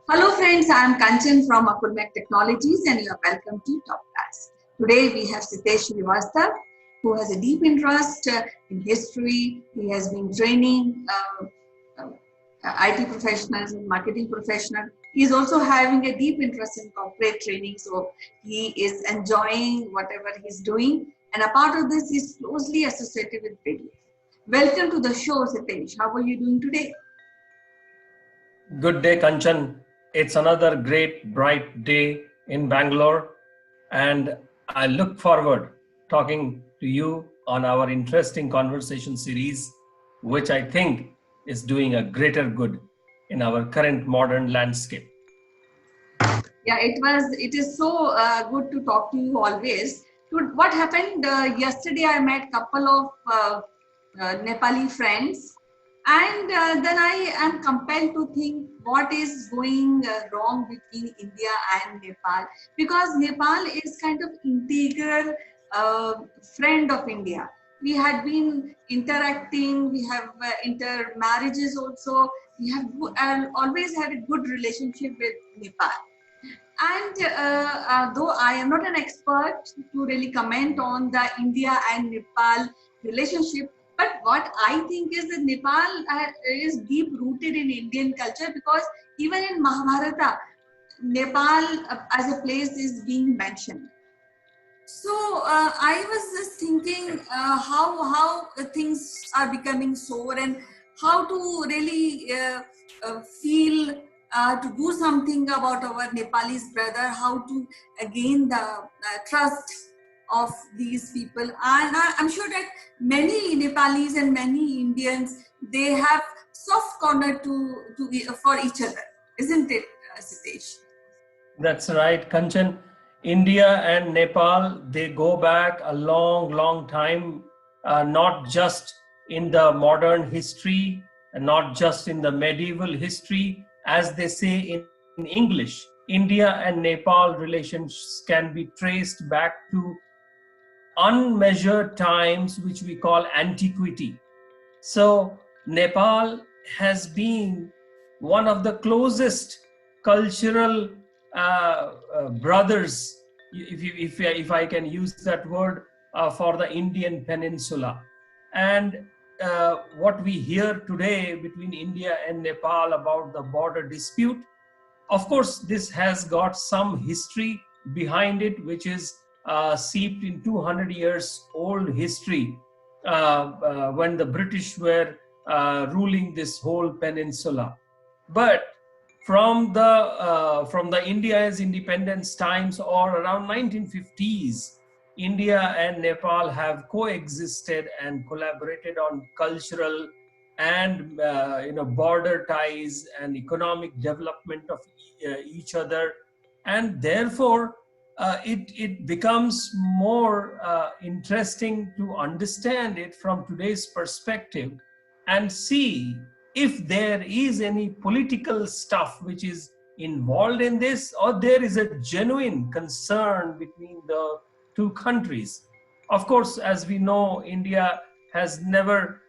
Hello friends, I am Kanchan from Akulmek Technologies and you are welcome to TopBrass. Today we have Sitesh Srivastava who has a deep interest in history. He has been training IT professionals and marketing professionals. He is also having a deep interest in corporate training, so he is enjoying whatever he is doing, and a part of this is closely associated with video. Welcome to the show, Sitesh. How are you doing today? Good day, Kanchan. It's another great, bright day in Bangalore, and I look forward talking to you on our interesting conversation series, which I think is doing a greater good in our current modern landscape. Yeah, it is so good to talk to you always. What happened yesterday? I met couple of Nepali friends, and then I am compelled to think what is going wrong between India and Nepal, because Nepal is kind of integral uh, friend of India. We had been interacting. We have intermarriages also. We have always had a good relationship with Nepal. And though I am not an expert to really comment on the India and Nepal relationship, but what I think is that Nepal is deep rooted in Indian culture, because even in Mahabharata, Nepal as a place is being mentioned. So I was just thinking how things are becoming sore, and how to really feel to do something about our Nepalese brother, how to gain the trust of these people. And I'm sure that many Nepalis and many Indians, they have soft corner for each other, isn't it, Sitesh? That's right, Kanchan. India and Nepal, they go back a long, long time, not just in the modern history, and not just in the medieval history. As they say in English, India and Nepal relations can be traced back to unmeasured times, which we call antiquity. So Nepal has been one of the closest cultural brothers, if I can use that word, for the Indian peninsula. And what we hear today between India and Nepal about the border dispute, of course, this has got some history behind it, which is seeped in 200 years old history, when the British were ruling this whole peninsula. But from the India's independence times, or around 1950s, India and Nepal have coexisted and collaborated on cultural and border ties and economic development of each other, and therefore it becomes more interesting to understand it from today's perspective, and see if there is any political stuff which is involved in this, or there is a genuine concern between the two countries. Of course, as we know, India has never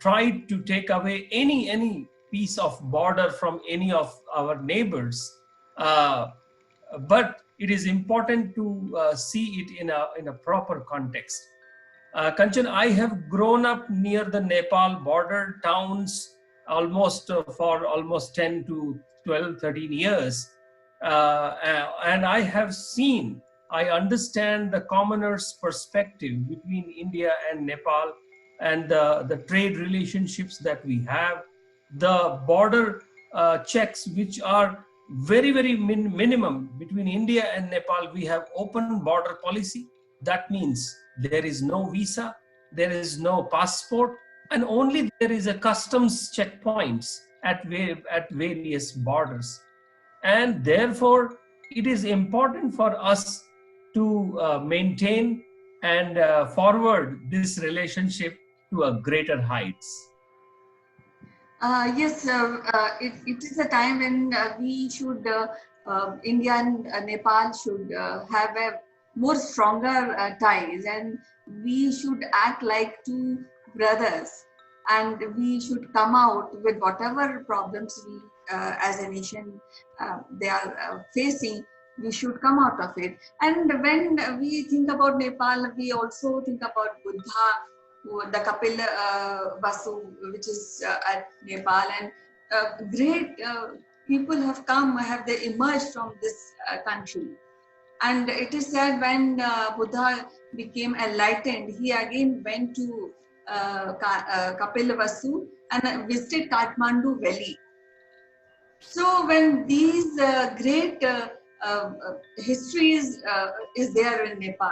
tried to take away any piece of border from any of our neighbors, uh, but it is important to see it in a proper context. Kanchan, I have grown up near the Nepal border towns for almost 10 to 12, 13 years. And I have seen, I understand the commoner's perspective between India and Nepal, and the trade relationships that we have, the border checks, which are very, very minimum between India and Nepal. We have open border policy. That means there is no visa, there is no passport, and only there is a customs checkpoints at various borders. And therefore, it is important for us to maintain and forward this relationship to a greater heights. Yes, it is a time when India and Nepal should have a more stronger ties, and we should act like two brothers, and we should come out with whatever problems we as a nation they are facing, we should come out of it. And when we think about Nepal, we also think about Buddha, the Kapil Vasu, which is at Nepal, and great people have they emerged from this country. And it is said when Buddha became enlightened, he again went to Kapil Vasu and visited Kathmandu Valley. So when these great histories is there in Nepal,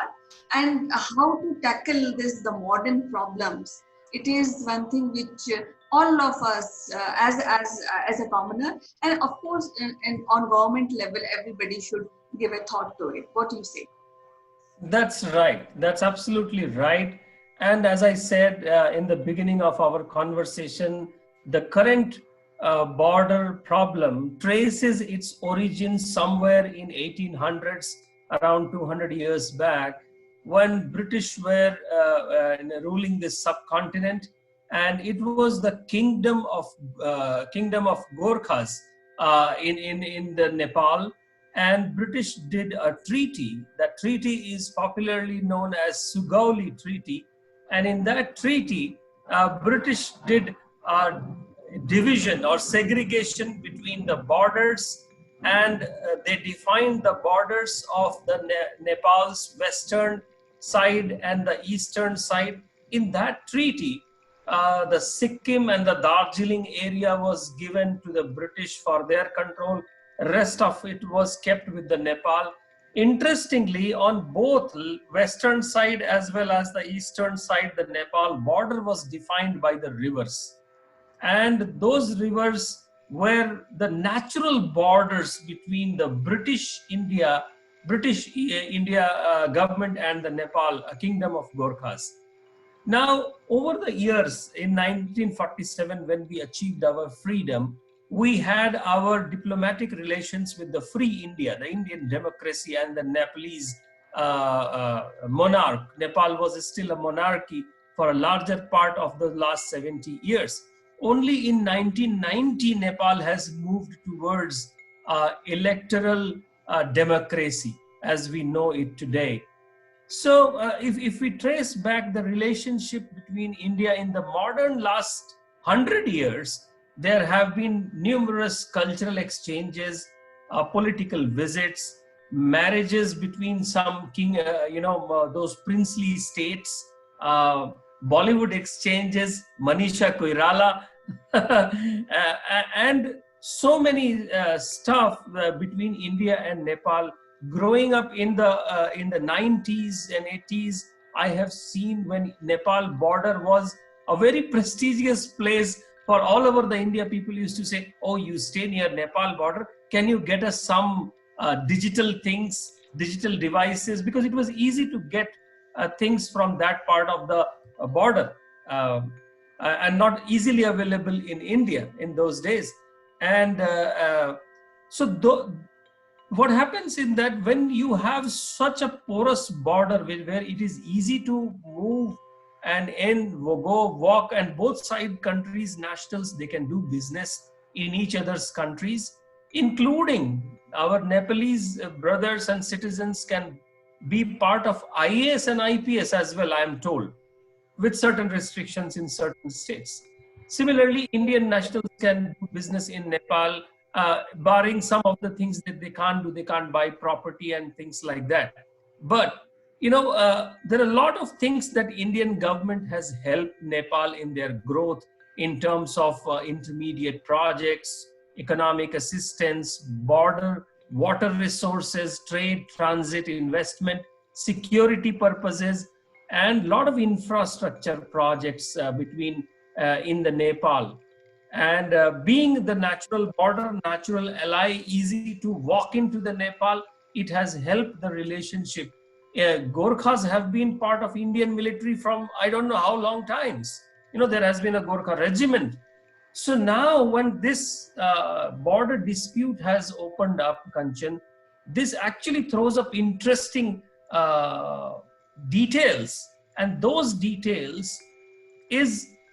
and how to tackle the modern problems, it is one thing which all of us as a commoner, and of course on government level, everybody should give a thought to it. What do you say? That's right. That's absolutely right. And as I said in the beginning of our conversation, the current border problem traces its origin somewhere in 1800s, around 200 years back, when British were ruling this subcontinent, and it was the kingdom of Gorkhas in the Nepal, and British did a treaty. That treaty is popularly known as Sugauli Treaty, and in that treaty, British did a division or segregation between the borders, and they defined the borders of the Nepal's western side and the eastern side. In that treaty, the Sikkim and the Darjeeling area was given to the British for their control. Rest of it was kept with the Nepal. Interestingly, on both western side as well as the eastern side, the Nepal border was defined by the rivers. And those rivers were the natural borders between the British India government and the Nepal Kingdom of Gorkhas. Now, over the years, in 1947, when we achieved our freedom, we had our diplomatic relations with the Free India, the Indian democracy, and the Nepalese monarch. Nepal was still a monarchy for a larger part of the last 70 years. Only in 1990, Nepal has moved towards electoral democracy as we know it today. So if we trace back the relationship between India in the modern last 100 years, there have been numerous cultural exchanges, political visits, marriages between some those princely states, Bollywood exchanges, Manisha Koirala, and so many stuff between India and Nepal. Growing up in the 90s and 80s, I have seen when Nepal border was a very prestigious place for all over the India. People used to say, "Oh, you stay near Nepal border. Can you get us some digital things, digital devices?" Because it was easy to get things from that part of the border, and not easily available in India in those days. And so what happens in that, when you have such a porous border where it is easy to move and go walk, and both side countries nationals, they can do business in each other's countries, including our Nepalese brothers and citizens can be part of IAS and IPS as well, I am told, with certain restrictions in certain states. Similarly, Indian nationals can do business in Nepal, barring some of the things that they can't do. They can't buy property and things like that. But there are a lot of things that Indian government has helped Nepal in their growth in terms of intermediate projects, economic assistance, border, water resources, trade, transit, investment, security purposes, and a lot of infrastructure projects in the Nepal. And being the natural border, natural ally, easy to walk into the Nepal, it has helped the relationship. Gorkhas have been part of Indian military from I don't know how long times. There has been a Gorkha regiment. So now when this border dispute has opened up, Kanchan, this actually throws up interesting details, and those details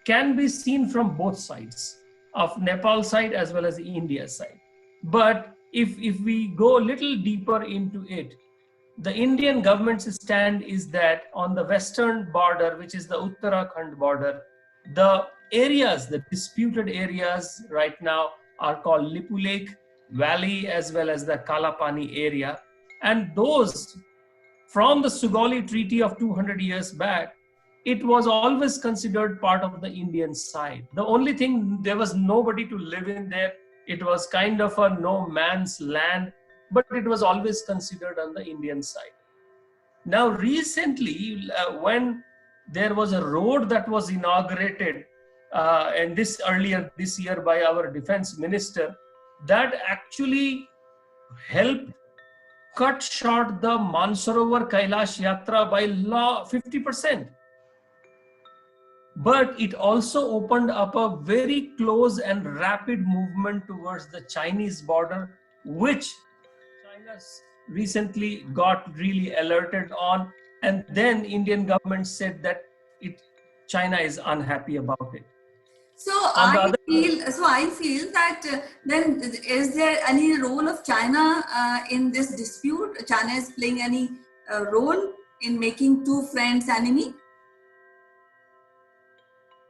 can be seen from both sides. of Nepal side as well as India side. But if we go a little deeper into it, the Indian government's stand is that on the western border, which is the Uttarakhand border, the areas, the disputed areas right now are called Lipu Lake Valley as well as the Kalapani area. And those, from the Sugauli Treaty of 200 years back, it was always considered part of the Indian side. The only thing, there was nobody to live in there. It was kind of a no man's land, but it was always considered on the Indian side. Now, recently, when there was a road that was inaugurated, and this earlier this year by our defense minister, that actually helped cut short the Mansarovar Kailash Yatra by 50%. But it also opened up a very close and rapid movement towards the Chinese border, which China recently got really alerted on. And then Indian government said that China is unhappy about it. So I feel that then is there any role of China in this dispute? China is playing any role in making two friends enemy?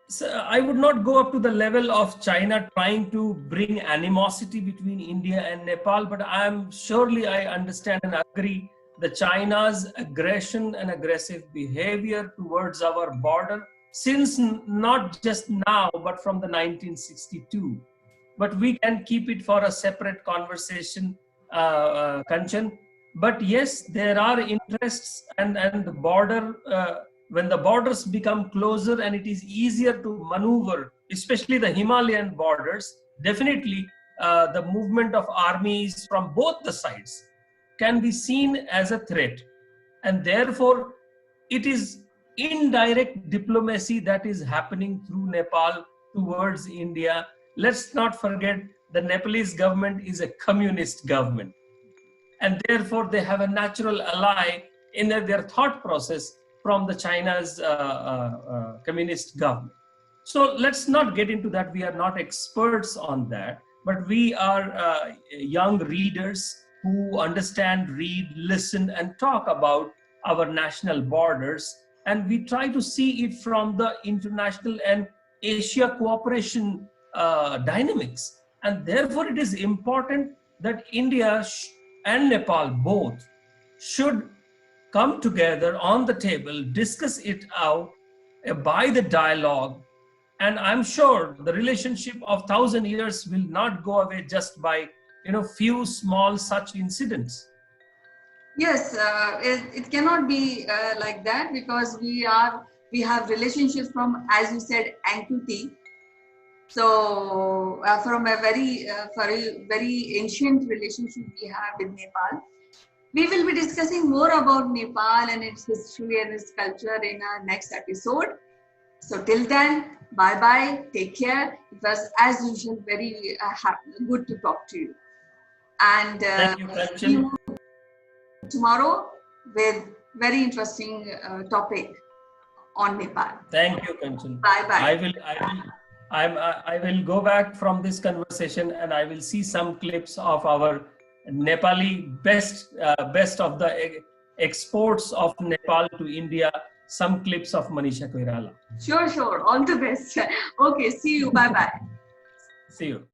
So I would not go up to the level of China trying to bring animosity between India and Nepal, but I understand and agree that China's aggression and aggressive behavior towards our border, since not just now, but from the 1962. But we can keep it for a separate conversation, Kanchan. But yes, there are interests and the border, when the borders become closer and it is easier to maneuver, especially the Himalayan borders, definitely the movement of armies from both the sides can be seen as a threat. And therefore, it is indirect diplomacy that is happening through Nepal towards India. Let's not forget the Nepalese government is a communist government. And therefore, they have a natural ally in their thought process from the China's communist government. So let's not get into that. We are not experts on that, but we are young readers who understand, read, listen, and talk about our national borders. And we try to see it from the international and Asia cooperation dynamics. And therefore, it is important that India and Nepal both should come together on the table, discuss it out by the dialogue. And I'm sure the relationship of 1,000 years will not go away just by few small such incidents. Yes, it cannot be like that, because we have relationships from, as you said, antiquity. So from a very ancient relationship we have with Nepal. We will be discussing more about Nepal and its history and its culture in our next episode. So till then, bye-bye, take care. It was, as usual, very good to talk to you. And thank you, see you tomorrow with very interesting topic on Nepal. Thank you, Kanchan. Bye-bye. I will go back from this conversation and I will see some clips of our Nepali best of the exports of Nepal to India, some clips of Manisha Koirala. Sure. All the best. Okay, see you. Bye-bye. See you.